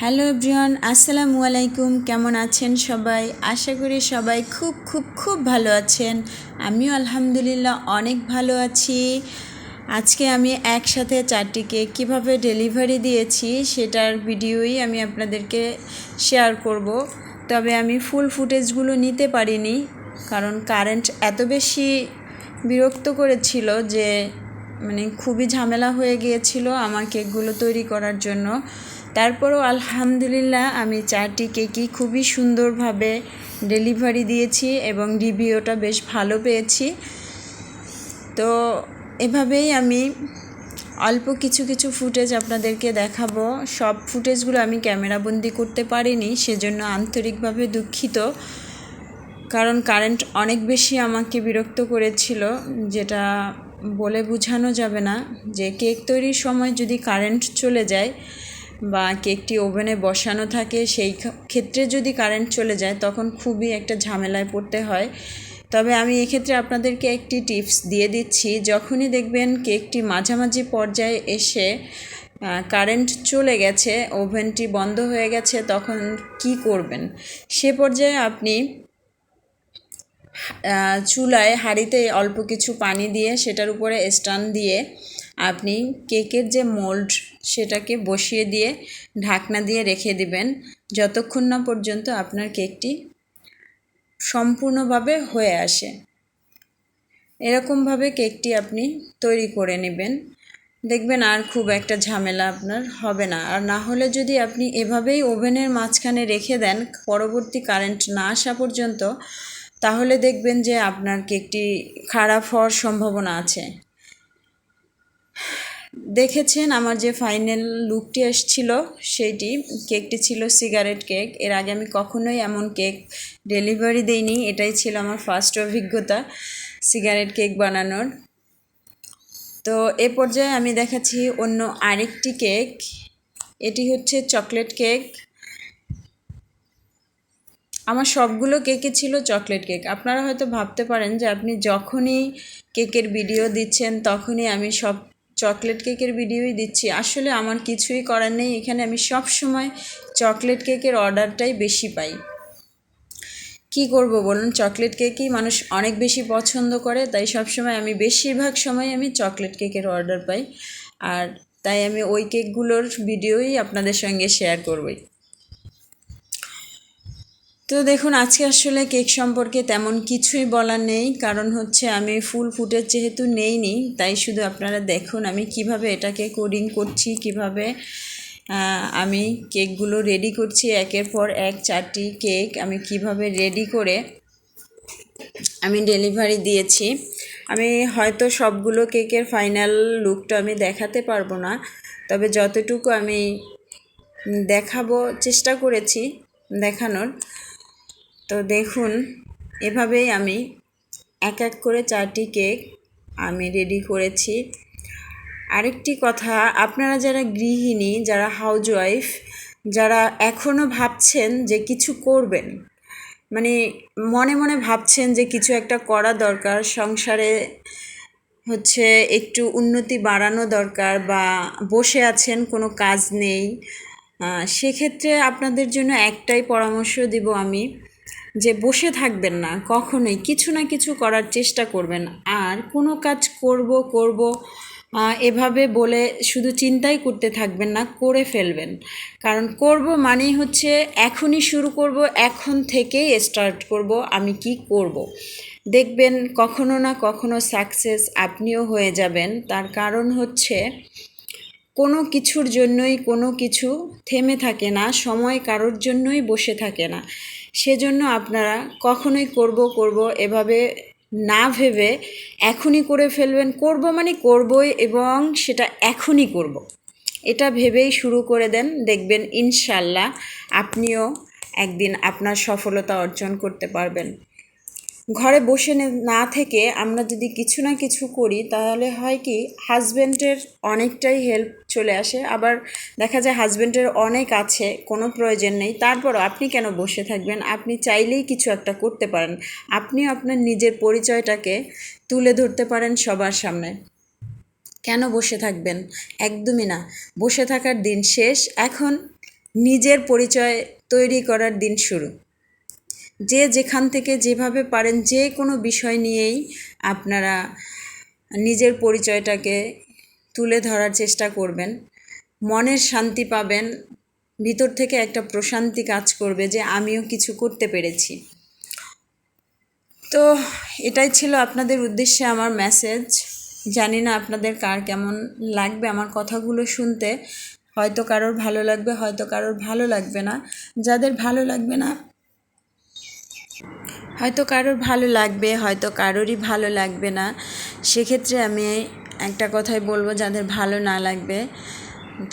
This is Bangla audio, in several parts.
হ্যালো এভরিওয়ান, আসসালামু আলাইকুম। কেমন আছেন সবাই? আশা করি সবাই খুব খুব খুব ভালো আছেন। আমিও আলহামদুলিল্লাহ অনেক ভালো আছি। আজকে আমি একসাথে 4টি কেক কীভাবে ডেলিভারি দিয়েছি সেটার ভিডিওই আমি আপনাদেরকে শেয়ার করব। তবে আমি ফুল ফুটেজগুলো নিতে পারিনি, কারণ কারেন্ট এত বেশি বিরক্ত করেছিল যে খুবই ঝামেলা হয়ে গিয়েছিল আমার কেকগুলো তৈরি করার জন্য। তারপরও আলহামদুলিল্লাহ আমি 4টি কেকই খুবই সুন্দরভাবে ডেলিভারি দিয়েছি এবং রিভিউটা বেশ ভালো পেয়েছি। তো এভাবেই আমি অল্প কিছু কিছু ফুটেজ আপনাদেরকে দেখাবো। সব ফুটেজগুলো আমি ক্যামেরাবন্দি করতে পারিনি, সেজন্য আন্তরিকভাবে দুঃখিত। কারণ কারেন্ট অনেক বেশি আমাকে বিরক্ত করেছিল, যেটা বলে বোঝানো যাবে না। যে কেক তৈরির সময় যদি কারেন্ট চলে যায় বা কেকটি ওভেনে বসানো থাকে, সেই ক্ষেত্রে যদি কারেন্ট চলে যায় তখন খুবই একটা ঝামেলায় পড়তে হয়। তবে আমি এক্ষেত্রে আপনাদেরকে একটি টিপস দিয়ে দিচ্ছি, যখনই দেখবেন কেকটি মাঝামাঝি পর্যায়ে এসে কারেন্ট চলে গেছে, ওভেনটি বন্ধ হয়ে গেছে, তখন কি করবেন? সে পর্যায়ে আপনি চুলায় হাঁড়িতে অল্প কিছু পানি দিয়ে সেটার উপরে স্ট্যান্ড দিয়ে আপনি কেকের যে মোল্ড সেটাকে বসিয়ে দিয়ে ঢাকনা দিয়ে রেখে দিবেন, যতক্ষণ না পর্যন্ত আপনার কেকটি সম্পূর্ণভাবে হয়ে আসে। এরকমভাবে কেকটি আপনি তৈরি করে নেবেন, দেখবেন আর খুব একটা ঝামেলা আপনার হবে না। আর না হলে যদি আপনি এভাবেই ওভেনের মাঝখানে রেখে দেন পরবর্তী কারেন্ট না আসা পর্যন্ত, তাহলে দেখবেন যে আপনার কেকটি খারাপ হওয়ার সম্ভাবনা আছে। দেখেছেন আমার যে ফাইনাল লুকটি এসেছিল, সেইটি কেকটি ছিল সিগারেট কেক। এর আগে আমি কখনোই এমন কেক ডেলিভারি দেইনি, এটাই ছিল আমার ফার্স্ট অভিজ্ঞতা সিগারেট কেক বানানোর। তো এ পর্যায়ে আমি দেখাচ্ছি অন্য আরেকটি কেক। এটি হচ্ছে চকলেট কেক। আমার সবগুলো কেকই ছিল চকলেট কেক। আপনারা হয়তো ভাবতে পারেন যে আপনি যখনই কেকের ভিডিও দিচ্ছেন তখনই আমি সব চকলেট কেকের ভিডিওই দিচ্ছি। আসলে আমার কিছুই করার নেই, এখানে আমি সব সময় চকলেট কেকের অর্ডারটাই বেশি পাই। কি করব বলুন, চকলেট কেকই মানুষ অনেক বেশি পছন্দ করে, তাই সবসময় আমি বেশিরভাগ সময় আমি চকলেট কেকের অর্ডার পাই। আর তাই আমি ওই কেকগুলোর ভিডিওই আপনাদের সঙ্গে শেয়ার করবই। তো দেখুন, আজকে আসলে কেক সম্পর্কে তেমন কিছুই বলার নেই, কারণ হচ্ছে আমি ফুল ফুটেজ যেহেতু নেইনি, তাই শুধু আপনারা দেখুন আমি কিভাবে এটাকে কোডিং করছি, কিভাবে আমি কেকগুলো রেডি করছি একের পর এক। 4টি কেক আমি কিভাবে রেডি করে আমি ডেলিভারি দিয়েছি। আমি হয়তো সবগুলো কেকের ফাইনাল লুকটা আমি দেখাতে পারবো না, তবে যতটুকু আমি দেখাবো চেষ্টা করেছি দেখানোর। তো দেখুন, এভাবেই আমি এক এক করে 4টি কেক আমি রেডি করেছি। আরেকটি কথা, আপনারা যারা গৃহিণী, যারা হাউসওয়াইফ, যারা এখনও ভাবছেন যে কিছু করবেন, মনে মনে ভাবছেন যে কিছু একটা করা দরকার, সংসারে হচ্ছে একটু উন্নতি বাড়ানো দরকার, বা বসে আছেন কোনো কাজ নেই, সেক্ষেত্রে আপনাদের জন্য একটাই পরামর্শ দিব আমি, যে বসে থাকবেন না কখনোই, কিছু না কিছু করার চেষ্টা করবেন। আর কোনো কাজ করব এভাবে বলে শুধু চিন্তাই করতে থাকবেন না, করে ফেলবেন। কারণ করব মানেই হচ্ছে এখনই শুরু করব, এখন থেকেই স্টার্ট করব আমি কি করব। দেখবেন কখনো না কখনো সাকসেস আপনিও হয়ে যাবেন। তার কারণ হচ্ছে কোনো কিছুর জন্যই কোনো কিছু থেমে থাকে না, সময় কারোর জন্যই বসে থাকে না। সেজন্য আপনারা কখনোই করব এভাবে না ভেবে এখনই করে ফেলবেন। করব মানে করবই, এবং সেটা এখনই করব, এটা ভেবেই শুরু করে দেন। দেখবেন ইনশাল্লাহ আপনিও একদিন আপনার সফলতা অর্জন করতে পারবেন। ঘরে বসে না থেকে আমরা যদি কিছু না কিছু করি, তাহলে হয় কি, হাজব্যান্ডের অনেকটাই হেল্প চলে আসে। আবার দেখা যায় হাজব্যান্ডের অনেক আছে, কোনো প্রয়োজন নেই, তারপরও আপনি কেন বসে থাকবেন? আপনি চাইলেই কিছু একটা করতে পারেন। আপনিও আপনার নিজের পরিচয়টাকে তুলে ধরতে পারেন সবার সামনে। কেন বসে থাকবেন? একদমই না, বসে থাকার দিন শেষ। এখন নিজের পরিচয় তৈরি করার দিন শুরু। যে যেখান থেকে যেভাবে পারেন যে কোনো বিষয় নিয়েই আপনারা নিজের পরিচয়টাকে তুলে ধরার চেষ্টা করবেন। মনের শান্তি পাবেন, ভিতর থেকে একটা প্রশান্তি কাজ করবে যে আমিও কিছু করতে পেরেছি। তো এটাই ছিল আপনাদের উদ্দেশ্যে আমার মেসেজ। জানি না আপনাদের কার কেমন লাগবে আমার কথাগুলো শুনতে। হয়তো কারোর ভালো লাগবে, হয়তো কারোর ভালো লাগবে না। যাদের ভালো লাগবে না, হয়তো কারোর ভালো লাগবে, হয়তো কারোরই ভালো লাগবে না। সেক্ষেত্রে আমি একটা কথাই বলবো, যাদের ভালো না লাগবে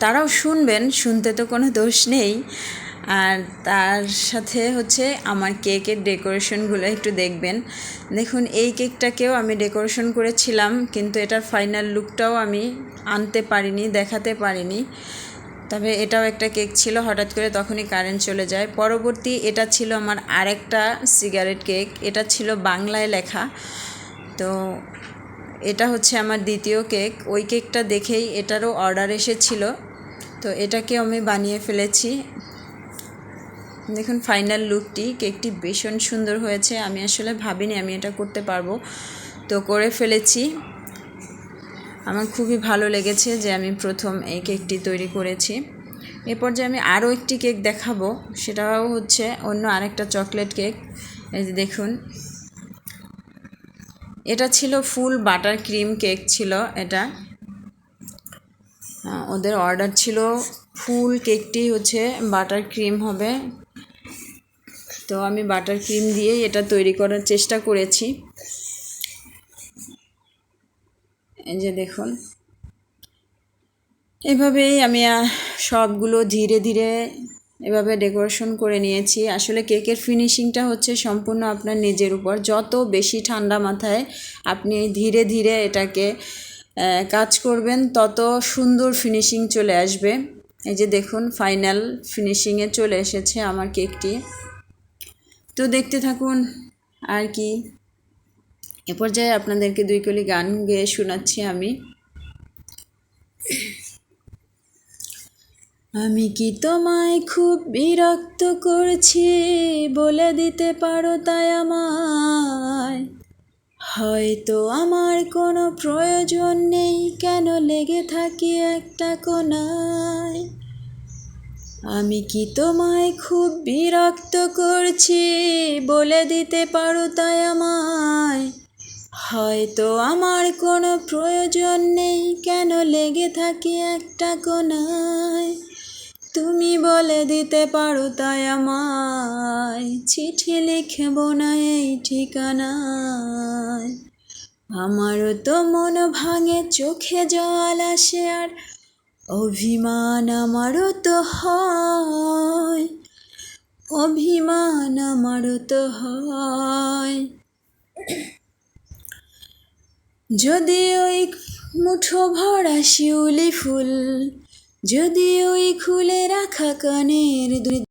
তারাও শুনবেন, শুনতে তো কোনো দোষ নেই। আর তার সাথে হচ্ছে আমার কেকের ডেকোরেশনগুলো একটু দেখবেন। দেখুন, এই কেকটাকেও আমি ডেকোরেশন করেছিলাম, কিন্তু এটার ফাইনাল লুকটাও আমি আনতে পারিনি, দেখাতে পারিনি। তবে এটাও একটা কেক ছিল, হঠাৎ করে তখনই কারেন্ট চলে যায়। পরবর্তী এটা ছিল আমার আরেকটা সিগারেট কেক, এটা ছিল বাংলায় লেখা। তো এটা হচ্ছে আমার দ্বিতীয় কেক। ওই কেকটা দেখেই এটারও অর্ডার এসেছিল, তো এটাকেও আমি বানিয়ে ফেলেছি। দেখুন ফাইনাল লুকটি, কেকটি ভীষণ সুন্দর হয়েছে। আমি আসলে ভাবিনি আমি এটা করতে পারবো, তো করে ফেলেছি। আমার খুবই ভালো লেগেছে যে আমি প্রথম এই কেকটি তৈরি করেছি। এরপর যে আমি আরও একটি কেক দেখাবো, সেটাও হচ্ছে অন্য আরেকটা চকলেট কেক। এই যে দেখুন, এটা ছিল ফুল বাটার ক্রিম কেক ছিল এটা। ওদের অর্ডার ছিল ফুল কেকটি হচ্ছে বাটার ক্রিম হবে, তো আমি বাটার ক্রিম দিয়েই এটা তৈরি করার চেষ্টা করেছি। এই যে দেখুন, এভাবেই আমি সবগুলো ধীরে ধীরে এভাবে ডেকোরেশন করে নিয়েছি। আসলে কেকের ফিনিশিংটা হচ্ছে সম্পূর্ণ আপনার নিজের উপর। যত বেশি ঠান্ডা মাথায় আপনি ধীরে ধীরে এটাকে কাজ করবেন, তত সুন্দর ফিনিশিং চলে আসবে। এই যে দেখুন, ফাইনাল ফিনিশিংয়ে চলে এসেছে আমার কেকটি। তো দেখতে থাকুন। আর কি, এ পর্যায়ে আপনাদেরকে 2 কলি গান গেয়ে শোনাচ্ছি আমি। আমি কি তোমায় খুব বিরক্ত করছি, বলে দিতে পারো তাই আমায়। হয়তো আমার কোনো প্রয়োজন নেই, কেন লেগে থাকি একটা কোণায়। আমি কি তোমায় খুব বিরক্ত করছি, বলে দিতে পারো তাই আমায়। হয়তো আমার কোনো প্রয়োজন নেই, কেন লেগে থাকি একটা কোণায়। তুমি বলে দিতে পারো তাই আমায়, চিঠি লিখব না এই ঠিকানায়। আমারও তো মন ভাঙে, চোখে জল আসে, আর অভিমান আমারও তো হয়, অভিমান আমারও তো হয়। যদি ওই মুঠো ভরা শিউলি ফুল, যদি ওই খুলে রাখা কানের